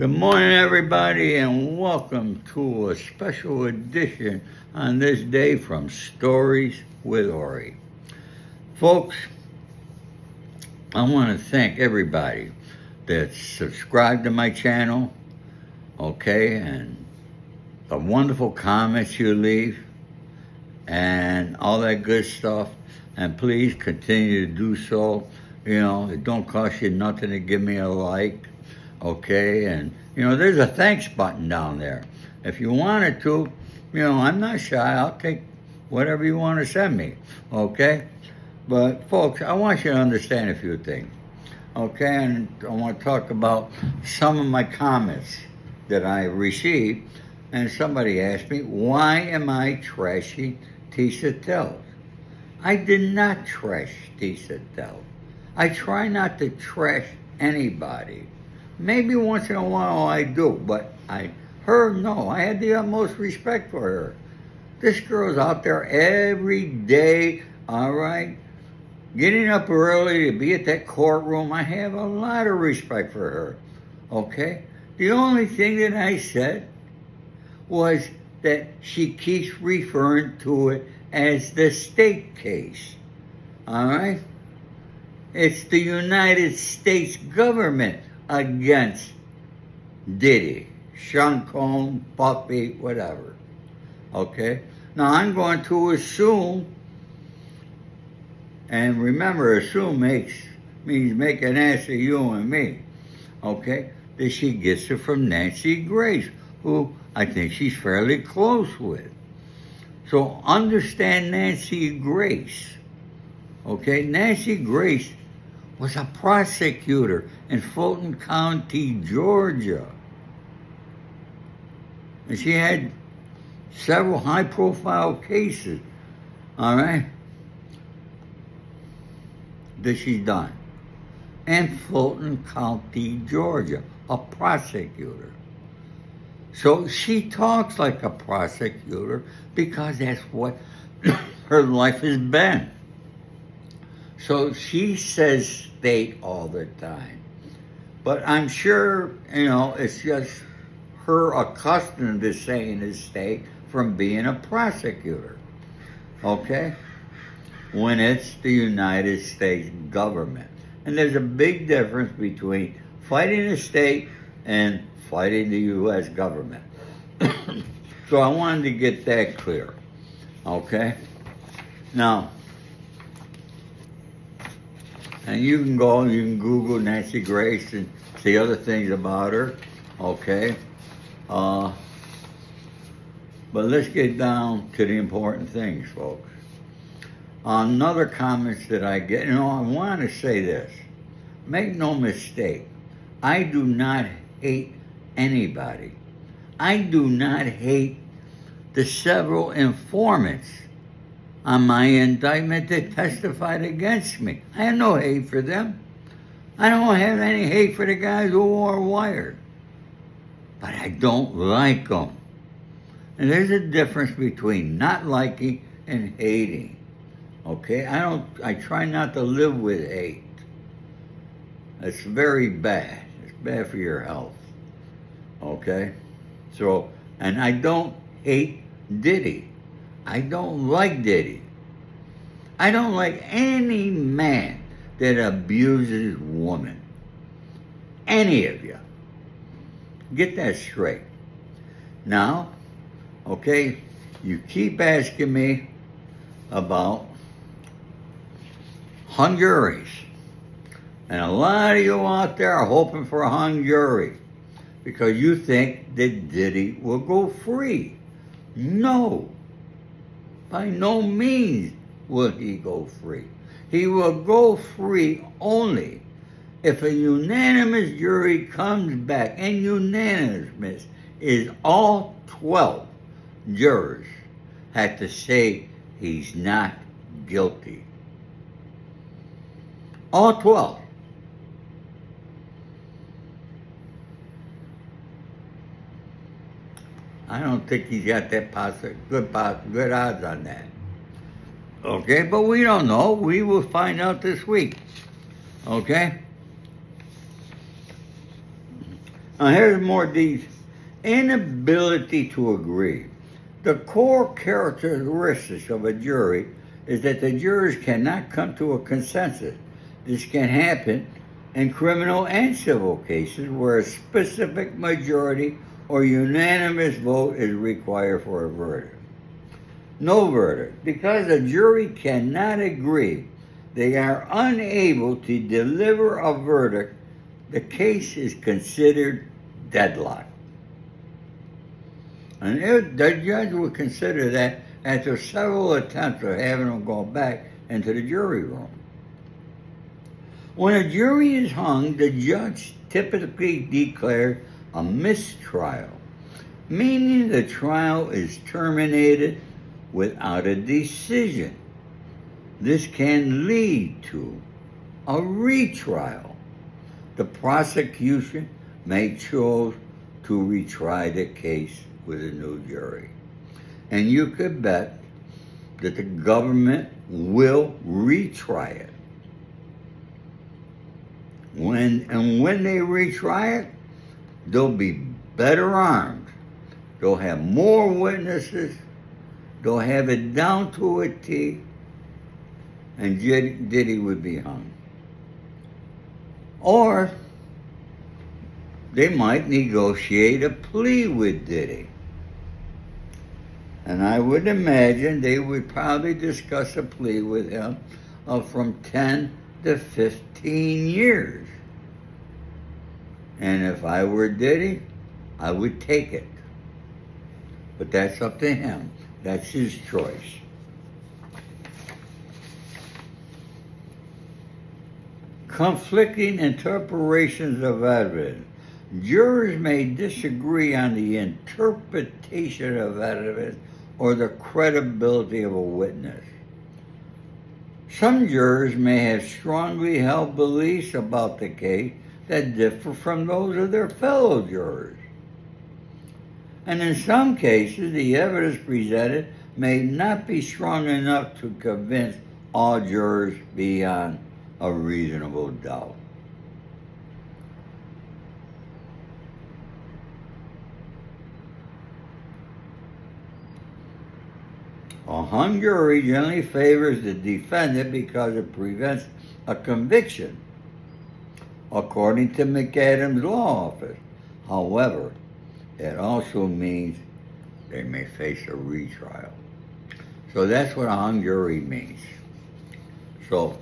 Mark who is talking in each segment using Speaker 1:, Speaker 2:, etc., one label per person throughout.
Speaker 1: Good morning, everybody, and welcome to a special edition on this day from Stories with Ori. Folks, I want to thank everybody that subscribed to my channel, okay, and the wonderful comments you leave and all that good stuff. And please continue to do so. You know, it don't cost you nothing to give me a like. Okay, and there's a thanks button down there. If you wanted to, I'm not shy. I'll take whatever you want to send me. Okay, but folks, I want you to understand a few things. Okay, and I want to talk about some of my comments that I received. And somebody asked me, why am I trashing Tisa Tells? I did not trash Tisa Tells. I try not to trash anybody. Maybe once in a while I do, but no, I had the utmost respect for her. This girl's out there every day, all right, getting up early to be at that courtroom. I have a lot of respect for her, okay? The only thing that I said was that she keeps referring to it as the state case, all right? It's the United States government against Diddy, Sean Combs, Puffy, whatever. Okay? Now I'm going to assume, and remember, assume means make an ass of you and me. Okay? That she gets it from Nancy Grace, who I think she's fairly close with. So understand Nancy Grace. Okay? Nancy Grace was a prosecutor in Fulton County, Georgia. And she had several high-profile cases, all right, that she's done. In Fulton County, Georgia, a prosecutor. So she talks like a prosecutor because that's what her life has been. So she says state all the time. But I'm sure, it's just her accustomed to saying the state from being a prosecutor. Okay? When it's the United States government. And there's a big difference between fighting the state and fighting the U.S. government. So I wanted to get that clear. Okay? Now, and you can go and you can Google Nancy Grace and see other things about her, okay? But let's get down to the important things, folks. Another comments that I get, I want to say this. Make no mistake, I do not hate anybody. I do not hate the several informants on my indictment that testified against me. I have no hate for them. I don't have any hate for the guys who wore wire. But I don't like them. And there's a difference between not liking and hating. Okay? I try not to live with hate. It's very bad. It's bad for your health. Okay? So, and I don't hate Diddy. I don't like Diddy. I don't like any man that abuses women. Any of you. Get that straight. Now, okay, you keep asking me about hung juries. And a lot of you out there are hoping for a hung jury because you think that Diddy will go free. No. By no means will he go free. He will go free only if a unanimous jury comes back, and unanimous is all 12 jurors had to say he's not guilty. All 12. I don't think he's got that good odds on that. Okay, but we don't know. We will find out this week. Okay? Here's more these. Inability to agree. The core characteristics of a jury is that the jurors cannot come to a consensus. This can happen in criminal and civil cases where a specific majority or unanimous vote is required for a verdict. No verdict. Because a jury cannot agree, they are unable to deliver a verdict, the case is considered deadlocked. And the judge would consider that after several attempts of having them go back into the jury room. When a jury is hung, the judge typically declares a mistrial, meaning the trial is terminated without a decision. This can lead to a retrial. The prosecution may choose to retry the case with a new jury. And you could bet that the government will retry it. When they retry it, they'll be better armed. They'll have more witnesses. They'll have it down to a T. And Diddy would be hung. Or they might negotiate a plea with Diddy. And I would imagine they would probably discuss a plea with him of from 10 to 15 years. And if I were Diddy, I would take it. But that's up to him. That's his choice. Conflicting interpretations of evidence. Jurors may disagree on the interpretation of evidence or the credibility of a witness. Some jurors may have strongly held beliefs about the case that differ from those of their fellow jurors. And in some cases, the evidence presented may not be strong enough to convince all jurors beyond a reasonable doubt. A hung jury generally favors the defendant because it prevents a conviction, according to McAdams' law office. However, it also means they may face a retrial. So that's what a hung jury means. So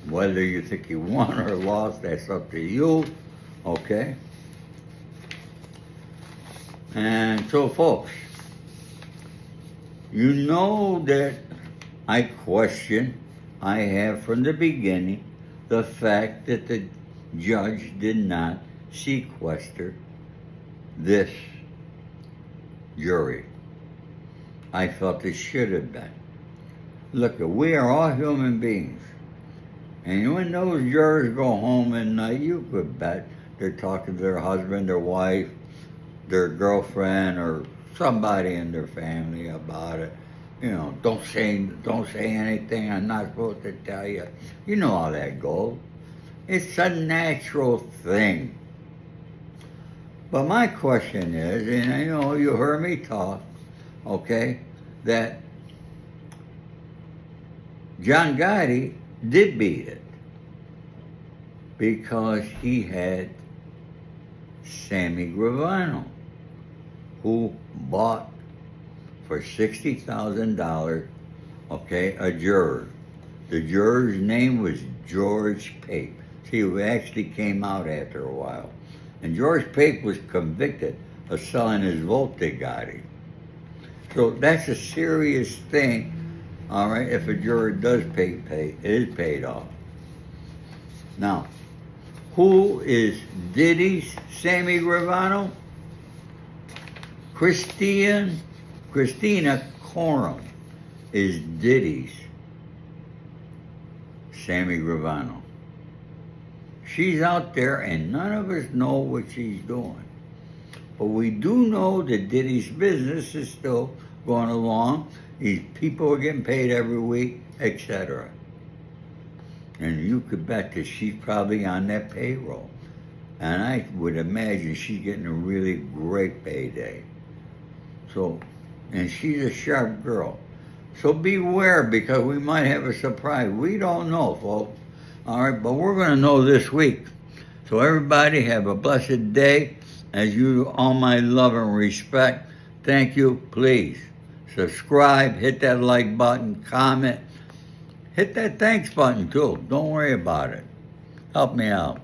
Speaker 1: whether you think you won or lost, that's up to you, okay? And so, folks, you know that I have from the beginning the fact that the judge did not sequester this jury. I felt it should have been. Look, we are all human beings. And when those jurors go home at night, you could bet they're talking to their husband, their wife, their girlfriend, or somebody in their family about it. You know, don't say anything I'm not supposed to tell you. You know how that goes. It's a natural thing. But my question is, and I know you heard me talk, okay, that John Gotti did beat it because he had Sammy Gravano, who bought for $60,000, okay, a juror. The juror's name was George Pape. See, it actually came out after a while. And George Pape was convicted of selling his vote to Gotti. So that's a serious thing, all right, if a juror does it is paid off. Now, who is Diddy's Sammy Gravano? Kristina Khorram is Diddy's Sammy Gravano. She's out there and none of us know what she's doing. But we do know that Diddy's business is still going along. These people are getting paid every week, etc. And you could bet that she's probably on that payroll. And I would imagine she's getting a really great payday. So, and she's a sharp girl. So beware, because we might have a surprise. We don't know, folks. All right, but we're going to know this week. So everybody have a blessed day. As you, all my love and respect, thank you. Please subscribe, hit that like button, comment. Hit that thanks button too. Don't worry about it. Help me out.